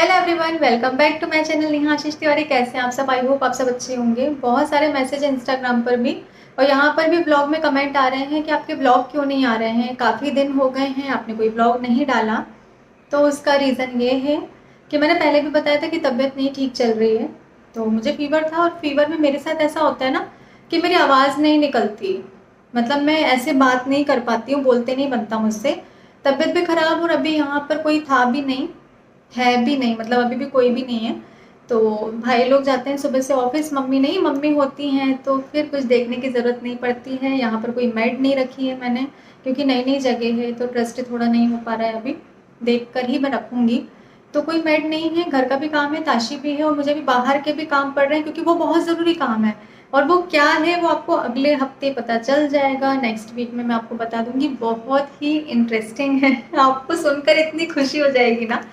Hello everyone, welcome back to my channel Neha Ashish Tiwari. कैसे हैं आप सब? आई होप आप सब अच्छे होंगे। बहुत सारे मैसेज इंस्टाग्राम पर भी और यहाँ पर भी ब्लॉग में कमेंट आ रहे हैं कि आपके ब्लॉग क्यों नहीं आ रहे हैं, काफ़ी दिन हो गए हैं आपने कोई ब्लॉग नहीं डाला। तो उसका रीज़न ये है कि मैंने पहले भी बताया था कि तबीयत नहीं ठीक चल रही है। तो मुझे फीवर था और फीवर में मेरे साथ ऐसा होता है ना कि मेरी आवाज़ नहीं निकलती, मतलब मैं ऐसे बात नहीं कर पाती हूँ, बोलते नहीं बनता मुझसे। तबीयत भी ख़राब और अभी यहाँ पर कोई था भी नहीं, है भी नहीं, मतलब अभी भी कोई भी नहीं है। तो भाई लोग जाते हैं सुबह से ऑफिस, मम्मी नहीं, मम्मी होती हैं तो फिर कुछ देखने की ज़रूरत नहीं पड़ती है। यहाँ पर कोई मेड नहीं रखी है मैंने, क्योंकि नई नई जगह है तो ट्रस्ट थोड़ा नहीं हो पा रहा है, अभी देख कर ही मैं रखूँगी। तो कोई मेड नहीं है, घर का भी काम है, ताशी भी है और मुझे भी बाहर के भी काम पड़ रहे हैं, क्योंकि वो बहुत ज़रूरी काम है। और वो क्या है वो आपको अगले हफ्ते पता चल जाएगा, नेक्स्ट वीक में मैं आपको बता दूंगी। बहुत ही इंटरेस्टिंग है आपको सुनकर इतनी खुशी हो जाएगी ना।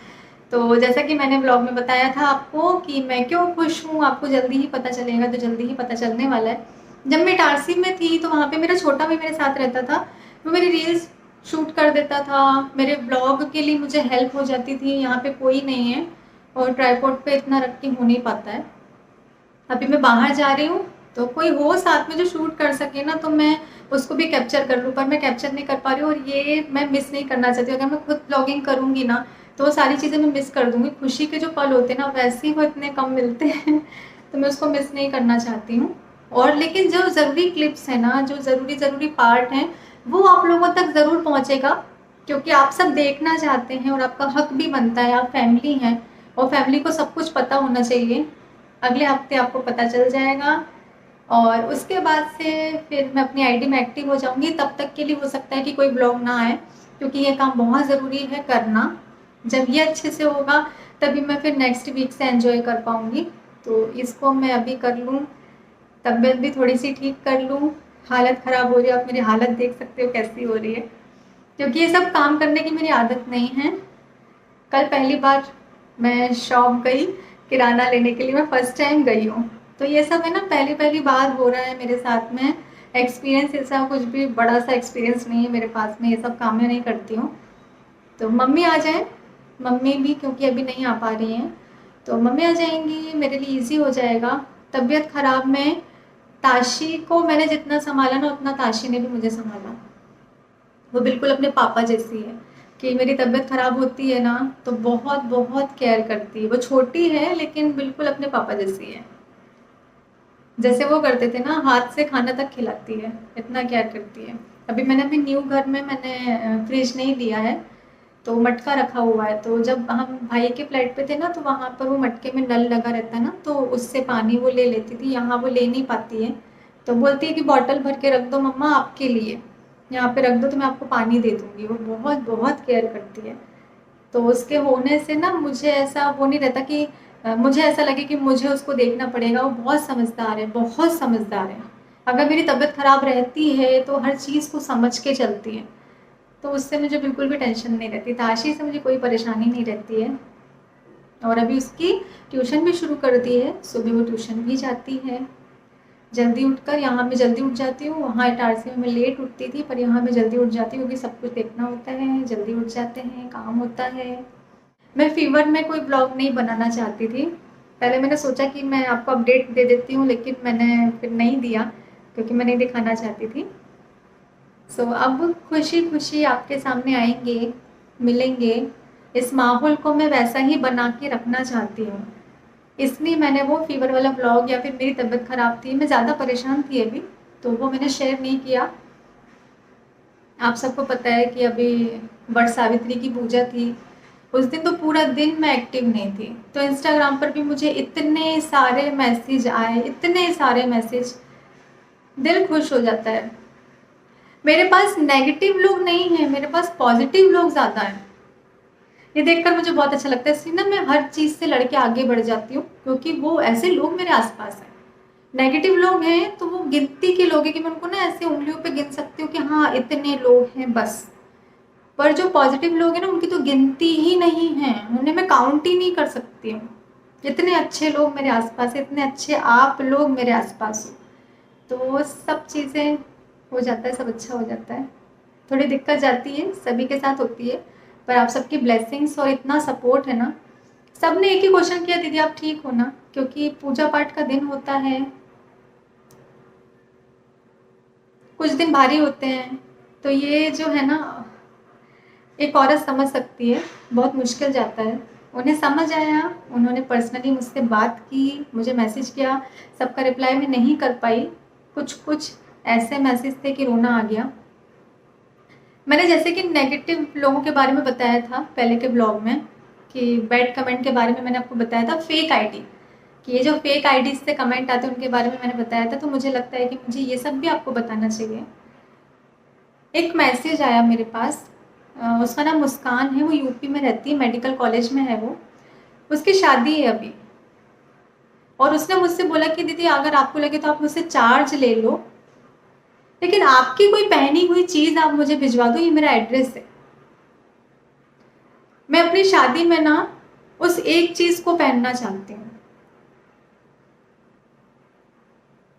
तो जैसा कि मैंने ब्लॉग में बताया था आपको कि मैं क्यों खुश हूँ, आपको जल्दी ही पता चलेगा, तो जल्दी ही पता चलने वाला है। जब मैं इटारसी में थी तो वहाँ पे मेरा छोटा भाई मेरे साथ रहता था। वो मेरी रील्स शूट कर देता था, मेरे ब्लॉग के लिए मुझे हेल्प हो जाती थी। यहाँ पे कोई नहीं है और ट्राईपॉड पे इतना रख के हो नहीं पाता है। अभी मैं बाहर जा रही हूँ तो कोई हो साथ में जो शूट कर सके ना, तो मैं उसको भी कैप्चर कर लूँ, पर मैं कैप्चर नहीं कर पा रही हूँ और ये मैं मिस नहीं करना चाहती हूँ। अगर मैं खुद ब्लॉगिंग करूँगी ना तो वो सारी चीज़ें मैं मिस कर दूँगी। खुशी के जो पल होते हैं ना वैसे ही वो इतने कम मिलते हैं तो मैं उसको मिस नहीं करना चाहती हूँ। और लेकिन जो ज़रूरी क्लिप्स हैं ना, जो ज़रूरी पार्ट हैं, वो आप लोगों तक ज़रूर पहुँचेगा, क्योंकि आप सब देखना चाहते हैं और आपका हक भी बनता है। आप फैमिली हैं और फैमिली को सब कुछ पता होना चाहिए। अगले हफ्ते आपको पता चल जाएगा और उसके बाद से फिर मैं अपनी आईडी में एक्टिव हो जाऊंगी। तब तक के लिए हो सकता है कि कोई ब्लॉग ना आए, क्योंकि ये काम बहुत ज़रूरी है करना। जब ये अच्छे से होगा तभी मैं फिर नेक्स्ट वीक से एंजॉय कर पाऊंगी। तो इसको मैं अभी कर लूँ, तबीयत भी थोड़ी सी ठीक कर लूँ। हालत ख़राब हो रही है, आप मेरी हालत देख सकते हो कैसी हो रही है, क्योंकि ये सब काम करने की मेरी आदत नहीं है। कल पहली बार मैं शॉप गई किराना लेने के लिए, मैं फर्स्ट टाइम गई हूँ। तो ये सब है ना, पहली पहली बार हो रहा है मेरे साथ में। एक्सपीरियंस ऐसा कुछ भी बड़ा सा एक्सपीरियंस नहीं है मेरे पास में, ये सब काम मैं नहीं करती हूँ। तो मम्मी आ जाए, मम्मी भी क्योंकि अभी नहीं आ पा रही हैं, तो मम्मी आ जाएंगी, मेरे लिए ईजी हो जाएगा। तबीयत ख़राब में ताशी को मैंने जितना संभाला ना उतना ताशी ने भी मुझे संभाला। वो बिल्कुल अपने पापा जैसी है कि मेरी तबीयत ख़राब होती है ना तो बहुत बहुत केयर करती है। वो छोटी है लेकिन बिल्कुल अपने पापा जैसी है, जैसे वो करते थे ना, हाथ से खाना तक खिलाती है, इतना केयर करती है। अभी मैंने अपने न्यू घर में मैंने फ्रिज नहीं लिया है, तो मटका रखा हुआ है। तो जब हम भाई के फ्लैट पे थे ना तो वहाँ पर वो मटके में नल लगा रहता है ना, तो उससे पानी वो ले लेती थी। यहाँ वो ले नहीं पाती है, तो बोलती है कि बॉटल भर के रख दो मम्मा आपके लिए, यहाँ पे रख दो तो मैं आपको पानी दे दूँगी। वो बहुत बहुत केयर करती है। तो उसके होने से ना मुझे ऐसा वो नहीं रहता कि मुझे ऐसा लगे कि मुझे उसको देखना पड़ेगा। वो बहुत समझदार है, बहुत समझदार है। अगर मेरी तबीयत ख़राब रहती है तो हर चीज़ को समझ के चलती है, तो उससे मुझे बिल्कुल भी टेंशन नहीं रहती। ताशी से मुझे कोई परेशानी नहीं रहती है। और अभी उसकी ट्यूशन भी शुरू कर दी है, सुबह वो ट्यूशन भी जाती है जल्दी उठकर। यहाँ मैं जल्दी उठ जाती हूँ, वहाँ इटारसी में मैं लेट उठती थी, पर यहाँ मैं जल्दी उठ जाती हूँ क्योंकि सब कुछ देखना होता है। जल्दी उठ जाते हैं, काम होता है। मैं फीवर में कोई ब्लॉग नहीं बनाना चाहती थी। पहले मैंने सोचा कि मैं आपको अपडेट दे देती हूँ, लेकिन मैंने फिर नहीं दिया क्योंकि मैं नहीं दिखाना चाहती थी। सो अब खुशी खुशी आपके सामने आएंगे, मिलेंगे। इस माहौल को मैं वैसा ही बना के रखना चाहती हूँ, इसलिए मैंने वो फीवर वाला ब्लॉग, या फिर मेरी तबीयत ख़राब थी, मैं ज़्यादा परेशान थी अभी, तो वो मैंने शेयर नहीं किया। आप सबको पता है कि अभी वट सावित्री की पूजा थी, उस दिन तो पूरा दिन मैं एक्टिव नहीं थी। तो इंस्टाग्राम पर भी मुझे इतने सारे मैसेज आए, इतने सारे मैसेज, दिल खुश हो जाता है। मेरे पास नेगेटिव लोग नहीं हैं, मेरे पास पॉजिटिव लोग ज़्यादा हैं। ये देखकर मुझे बहुत अच्छा लगता है, इसलिए ना मैं हर चीज़ से लड़के आगे बढ़ जाती हूँ, क्योंकि वो ऐसे लोग मेरे आसपास हैं। नेगेटिव लोग हैं तो वो गिनती के लोग हैं कि मैं उनको ना ऐसे उंगलियों पे गिन सकती हूँ कि हाँ इतने लोग हैं बस। पर जो पॉजिटिव लोग हैं ना उनकी तो गिनती ही नहीं है, उन्हें मैं काउंट ही नहीं कर सकती हूँ। इतने अच्छे लोग मेरे आसपास है, इतने अच्छे आप लोग मेरे आसपास हो, तो सब चीज़ें हो जाता है, सब अच्छा हो जाता है। थोड़ी दिक्कत जाती है, सभी के साथ होती है, पर आप सबकी ब्लेसिंग्स और इतना सपोर्ट है ना, सबने एक ही क्वेश्चन किया, दीदी आप ठीक हो ना, क्योंकि पूजा पाठ का दिन होता है, कुछ दिन भारी होते हैं, तो ये जो है ना एक औरत समझ सकती है, बहुत मुश्किल जाता है। उन्हें समझ आया, उन्होंने पर्सनली मुझसे बात की, मुझे मैसेज किया, सबका रिप्लाई मैं नहीं कर पाई। कुछ कुछ ऐसे मैसेज थे कि रोना आ गया। मैंने जैसे कि नेगेटिव लोगों के बारे में बताया था पहले के ब्लॉग में, कि बैड कमेंट के बारे में मैंने आपको बताया था, फेक आईडी, कि ये जो फेक आईडी से कमेंट आते हैं उनके बारे में मैंने बताया था। तो मुझे लगता है कि मुझे ये सब भी आपको बताना चाहिए। एक मैसेज आया मेरे पास, उसका नाम मुस्कान है, वो यूपी में रहती है, मेडिकल कॉलेज में है वो, उसकी शादी है अभी, और उसने मुझसे बोला कि दीदी अगर आपको लगे तो आप मुझसे चार्ज ले लो, लेकिन आपकी कोई पहनी हुई चीज़ आप मुझे भिजवा दो, ये मेरा एड्रेस है। मैं अपनी शादी में ना उस एक चीज़ को पहनना चाहती हूँ।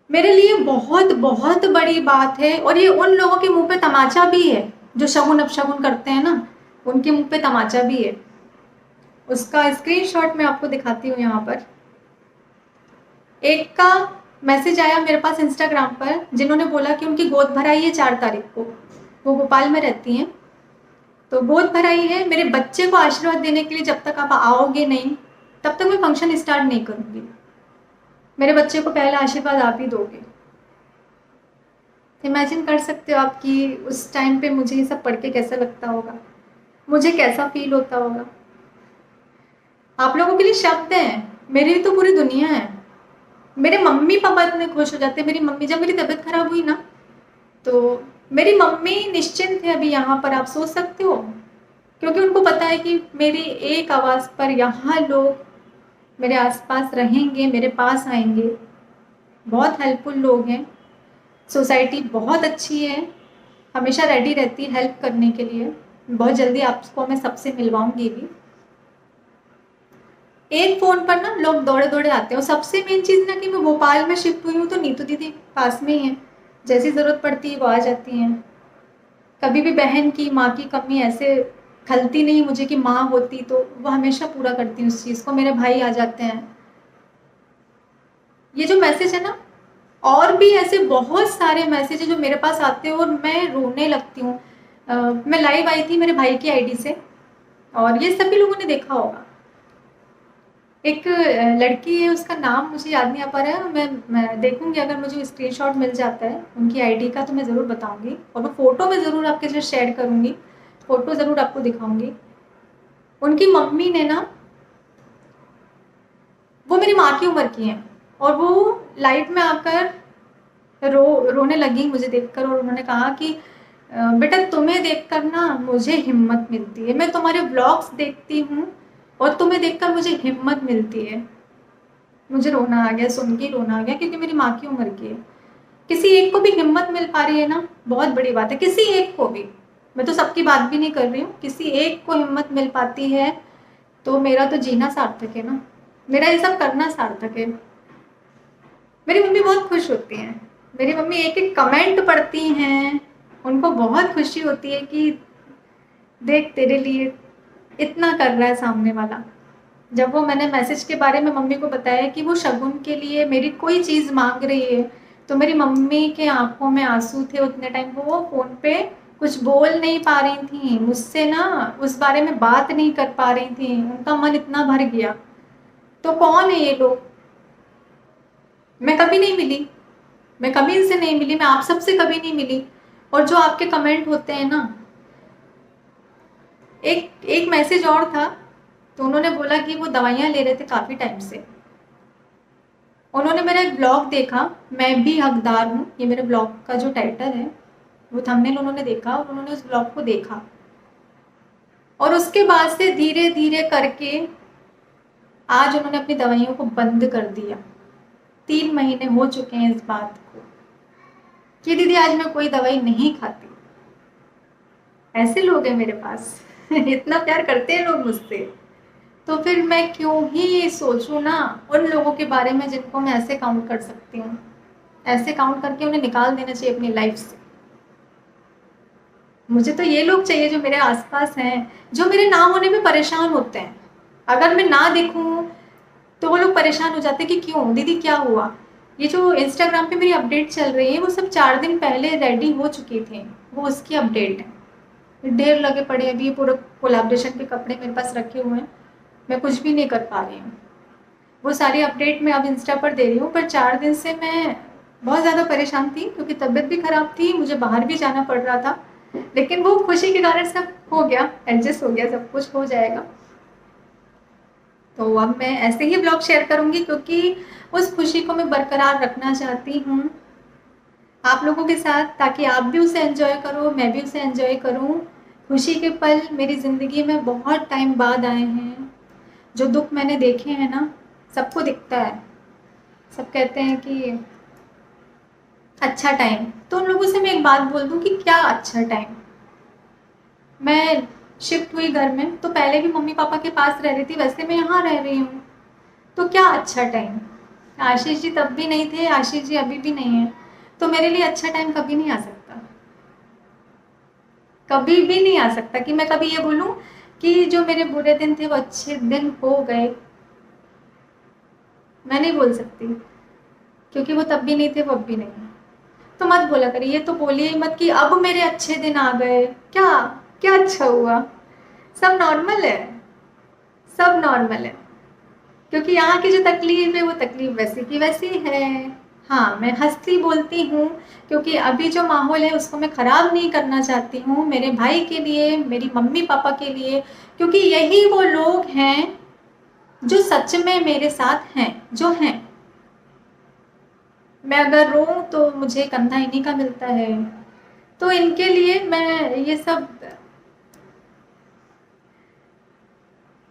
मेरे लिए बहुत बहुत बड़ी बात है, और ये उन लोगों के मुंह पे तमाचा भी है जो शगुन अपशगुन करते हैं ना, उनके मुंह पे तमाचा भी है। उसका स्क्रीनशॉट मैं आपको दिखाती हूँ यहाँ पर। एक का मैसेज आया मेरे पास इंस्टाग्राम पर, जिन्होंने बोला कि उनकी गोद भराई है 4 तारीख को, वो भोपाल में रहती हैं, तो गोद भराई है, मेरे बच्चे को आशीर्वाद देने के लिए जब तक आप आओगे नहीं तब तक मैं फंक्शन स्टार्ट नहीं करूँगी, मेरे बच्चे को पहला आशीर्वाद आप ही दोगे। इमेजिन कर सकते हो आप कि उस टाइम पे मुझे ये सब पढ़ के कैसा लगता होगा, मुझे कैसा फील होता होगा। आप लोगों के लिए शब्द हैं, मेरी तो पूरी दुनिया है। मेरे मम्मी पापा इतने खुश हो जाते हैं। मेरी मम्मी, जब मेरी तबीयत खराब हुई ना, तो मेरी मम्मी निश्चिंत है अभी यहाँ पर, आप सोच सकते हो, क्योंकि उनको पता है कि मेरी एक आवाज़ पर यहाँ लोग मेरे आसपास रहेंगे, मेरे पास आएंगे। बहुत हेल्पफुल लोग हैं, सोसाइटी बहुत अच्छी है, हमेशा रेडी रहती है हेल्प करने के लिए। बहुत जल्दी आपको मैं सबसे मिलवाऊंगी भी। एक फ़ोन पर ना लोग दौड़े दौड़े आते हैं, और सबसे मेन चीज़ ना कि मैं भोपाल में शिफ्ट हुई हूँ, तो नीतू दीदी पास में ही है, जैसी ज़रूरत पड़ती है वो आ जाती हैं। कभी भी बहन की, माँ की कमी ऐसे खलती नहीं मुझे कि माँ होती, तो वो हमेशा पूरा करती हैं उस चीज़ को। मेरे भाई आ जाते हैं। ये जो मैसेज है ना, और भी ऐसे बहुत सारे मैसेज है जो मेरे पास आते हैं और मैं रोने लगती हूँ। मैं लाइव आई थी मेरे भाई की आईडी से, और ये सभी लोगों ने देखा होगा। एक लड़की है, उसका नाम मुझे याद नहीं आ पा रहा है, मैं देखूंगी, अगर मुझे स्क्रीनशॉट मिल जाता है उनकी आईडी का तो मैं ज़रूर बताऊंगी, और वो फ़ोटो मैं ज़रूर आपके साथ शेयर करूंगी, फ़ोटो ज़रूर आपको दिखाऊंगी। उनकी मम्मी ने ना, वो मेरी माँ की उम्र की हैं, और वो लाइव में आकर रोने लगी मुझे देखकर, और उन्होंने कहा कि बेटा तुम्हें देखकर ना मुझे हिम्मत मिलती है, मैं तुम्हारे ब्लॉग्स देखती हूँ और तुम्हें देखकर मुझे हिम्मत मिलती है। मुझे रोना आ गया, सुन के रोना आ गया, क्योंकि मेरी माँ की उम्र की है। किसी एक को भी हिम्मत मिल पा रही है ना, बहुत बड़ी बात है। किसी एक को भी, मैं तो सबकी बात भी नहीं कर रही हूँ, किसी एक को हिम्मत मिल पाती है तो मेरा तो जीना सार्थक है ना, मेरा ये सब करना सार्थक है। मेरी मम्मी बहुत खुश होती हैं, मेरी मम्मी एक एक कमेंट पढ़ती हैं, उनको बहुत खुशी होती है कि देख तेरे लिए इतना कर रहा है सामने वाला। जब वो मैंने मैसेज के बारे में मम्मी को बताया कि वो शगुन के लिए मेरी कोई चीज़ मांग रही है, तो मेरी मम्मी के आंखों में आंसू थे उतने टाइम। वो फ़ोन पे कुछ बोल नहीं पा रही थी मुझसे ना, उस बारे में बात नहीं कर पा रही थी, उनका मन इतना भर गया। तो कौन है ये लोग? मैं कभी नहीं मिली, मैं कभी इनसे नहीं मिली, मैं आप सबसे कभी नहीं मिली। और जो आपके कमेंट होते हैं ना, एक एक मैसेज और था, तो उन्होंने बोला कि वो दवाइयाँ ले रहे थे काफ़ी टाइम से। उन्होंने मेरा एक ब्लॉग देखा, मैं भी हकदार हूँ, ये मेरे ब्लॉग का जो टाइटल है, वो थंबनेल उन्होंने देखा, और उन्होंने उस ब्लॉग को देखा, और उसके बाद से धीरे धीरे करके आज उन्होंने अपनी दवाइयों को बंद कर दिया। 3 महीने हो चुके हैं इस बात को कि दीदी आज मैं कोई दवाई नहीं खाती। ऐसे लोग हैं मेरे पास इतना प्यार करते हैं लोग मुझसे, तो फिर मैं क्यों ही सोचूं ना उन लोगों के बारे में जिनको मैं ऐसे काउंट कर सकती हूँ। ऐसे काउंट करके उन्हें निकाल देना चाहिए अपनी लाइफ से। मुझे तो ये लोग चाहिए जो मेरे आसपास हैं, जो मेरे ना होने पे परेशान होते हैं। अगर मैं ना देखूँ तो वो लोग परेशान हो जाते कि क्यों दीदी क्या हुआ। ये जो इंस्टाग्राम पे मेरी अपडेट चल रही है वो सब 4 दिन पहले रेडी हो चुके थे, वो उसकी अपडेट है। ढेर लगे पड़े अभी पूरा कोलैबोरेशन के कपड़े मेरे पास रखे हुए हैं, मैं कुछ भी नहीं कर पा रही हूँ। वो सारी अपडेट मैं अब इंस्टा पर दे रही हूँ, पर 4 दिन से मैं बहुत ज़्यादा परेशान थी क्योंकि तबीयत भी खराब थी, मुझे बाहर भी जाना पड़ रहा था। लेकिन वो खुशी के कारण सब हो गया, एडजस्ट हो गया, सब कुछ हो जाएगा। तो अब मैं ऐसे ही ब्लॉग शेयर करूँगी क्योंकि उस खुशी को मैं बरकरार रखना चाहती हूँ आप लोगों के साथ, ताकि आप भी उसे एंजॉय करो, मैं भी उसे एंजॉय करूँ। खुशी के पल मेरी ज़िंदगी में बहुत टाइम बाद आए हैं। जो दुख मैंने देखे हैं ना, सबको दिखता है, सब कहते हैं कि अच्छा टाइम। तो उन लोगों से मैं एक बात बोल दूँ कि क्या अच्छा टाइम। मैं शिफ्ट हुई घर में तो पहले भी मम्मी पापा के पास रह रही थी, वैसे मैं यहाँ रह रही हूँ। तो क्या अच्छा टाइम। आशीष जी तब भी नहीं थे, आशीष जी अभी भी नहीं है, तो मेरे लिए अच्छा टाइम कभी नहीं आ सकता, कभी भी नहीं आ सकता कि मैं कभी ये बोलूं कि जो मेरे बुरे दिन थे वो अच्छे दिन हो गए। मैं नहीं बोल सकती क्योंकि वो तब भी नहीं थे, वो अब भी नहीं है। तो मत बोला करिए, ये तो बोलिए ही मत कि अब मेरे अच्छे दिन आ गए। क्या क्या अच्छा हुआ। सब नॉर्मल है, सब नॉर्मल है। क्योंकि यहाँ की जो तकलीफ है वो तकलीफ वैसी की वैसी है। हाँ, मैं हंसती बोलती हूँ क्योंकि अभी जो माहौल है उसको मैं ख़राब नहीं करना चाहती हूँ, मेरे भाई के लिए, मेरी मम्मी पापा के लिए, क्योंकि यही वो लोग हैं जो सच में मेरे साथ हैं, जो हैं। मैं अगर रोऊँ तो मुझे कंधा इन्हीं का मिलता है, तो इनके लिए मैं ये सब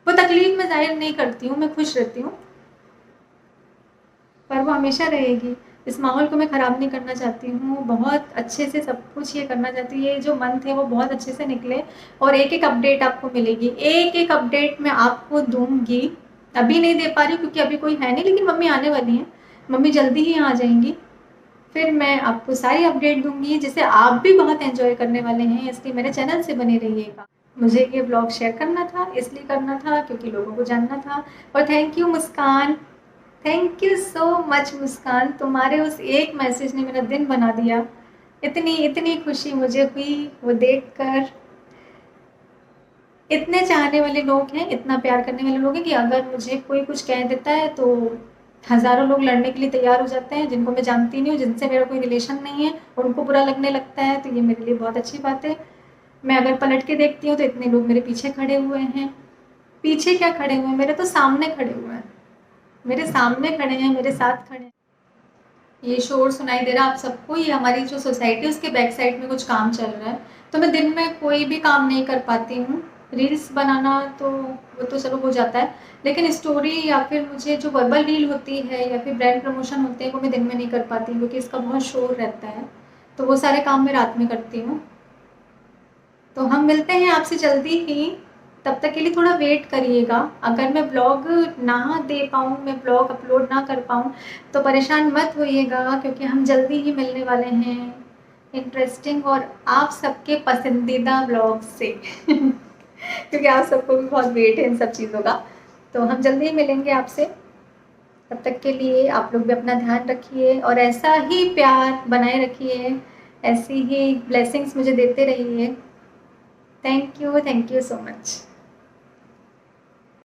वो तकलीफ में जाहिर नहीं करती हूँ, मैं खुश रहती हूँ, पर वो हमेशा रहेगी। इस माहौल को मैं ख़राब नहीं करना चाहती हूँ, बहुत अच्छे से सब कुछ ये करना चाहती हूँ। ये जो मंथ है वो बहुत अच्छे से निकले और एक-एक अपडेट आपको मिलेगी, एक-एक अपडेट मैं आपको दूँगी। अभी नहीं दे पा रही हूँ क्योंकि अभी कोई है नहीं, लेकिन मम्मी आने वाली हैं, मम्मी जल्दी ही आ जाएँगी। फिर मैं आपको सारी अपडेट दूँगी जिसे आप भी बहुत एन्जॉय करने वाले हैं, इसलिए मेरे चैनल से बने रहिएगा। मुझे ये ब्लॉग शेयर करना था, इसलिए करना था क्योंकि लोगों को जानना था। और thank you Muskan, thank you so much Muskan, तुम्हारे उस एक मैसेज ने मेरा दिन बना दिया। इतनी इतनी खुशी मुझे हुई वो देखकर। इतने चाहने वाले लोग हैं, इतना प्यार करने वाले लोग हैं कि अगर मुझे कोई कुछ कह देता है तो हज़ारों लोग लड़ने के लिए तैयार हो जाते हैं, जिनको मैं जानती नहीं हूँ, जिनसे मेरा कोई रिलेशन नहीं है, और उनको बुरा लगने लगता है, तो ये मेरे लिए बहुत अच्छी बात है। मैं अगर पलट के देखती हूँ तो इतने लोग मेरे पीछे खड़े हुए हैं। पीछे क्या खड़े हुए हैं, मेरे तो सामने खड़े हुए हैं, मेरे सामने खड़े हैं, मेरे साथ खड़े हैं। ये शोर सुनाई दे रहा है आप सबको, ये हमारी जो सोसाइटी है उसके बैक साइड में कुछ काम चल रहा है, तो मैं दिन में कोई भी काम नहीं कर पाती हूँ। रील्स बनाना तो वो तो चलो हो जाता है, लेकिन स्टोरी या फिर मुझे जो वर्बल रील होती है या फिर ब्रांड प्रमोशन होते हैं वो मैं दिन में नहीं कर पाती क्योंकि इसका बहुत शोर रहता है, तो वो सारे काम मैं रात में करती हूँ। तो हम मिलते हैं आपसे जल्दी ही, तब तक के लिए थोड़ा वेट करिएगा। अगर मैं ब्लॉग ना दे पाऊँ, मैं ब्लॉग अपलोड ना कर पाऊँ तो परेशान मत होइएगा क्योंकि हम जल्दी ही मिलने वाले हैं इंटरेस्टिंग और आप सबके पसंदीदा ब्लॉग से क्योंकि आप सबको भी बहुत वेट है इन सब चीज़ों का। तो हम जल्दी ही मिलेंगे आपसे, तब तक के लिए आप लोग भी अपना ध्यान रखिए और ऐसा ही प्यार बनाए रखिए, ऐसी ही ब्लेसिंग्स मुझे देते रहिए। Thank you so much.